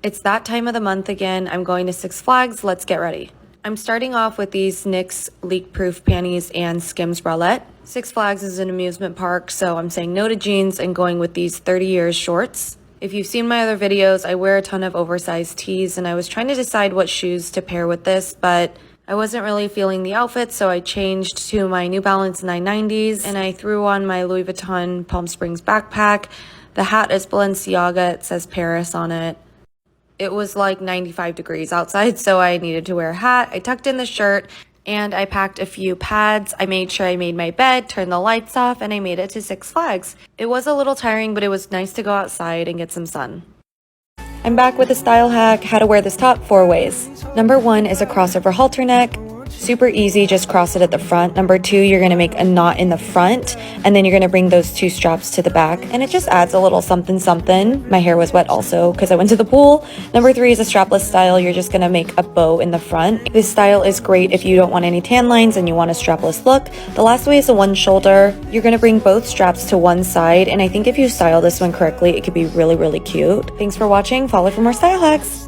It's that time of the month again. I'm going to Six Flags. Let's get ready. I'm starting off with these NYX leak-proof panties and Skims bralette. Six Flags is an amusement park, so I'm saying no to jeans and going with these 30 years shorts. If you've seen my other videos, I wear a ton of oversized tees, and I was trying to decide what shoes to pair with this, but I wasn't really feeling the outfit, so I changed to my New Balance 990s, and I threw on my Louis Vuitton Palm Springs backpack. The hat is Balenciaga. It says Paris on it. It was like 95 degrees outside, so I needed to wear a hat. I tucked in the shirt, and I packed a few pads. I made sure I made my bed, turned the lights off, and I made it to Six Flags. It was a little tiring, but it was nice to go outside and get some sun. I'm back with a style hack, how to wear this top 4 ways. Number 1 is a crossover halter neck. Super easy, just cross it at the front. Number 2, you're going to make a knot in the front, and then you're going to bring those 2 straps to the back, and it just adds a little something something. My hair was wet also because I went to the pool. Number 3 is a strapless style. You're just going to make a bow in the front. This style is great if you don't want any tan lines and you want a strapless look. The last way is a one shoulder. You're going to bring both straps to one side, and I think if you style this one correctly, it could be really, really cute. Thanks for watching. Follow for more style hacks.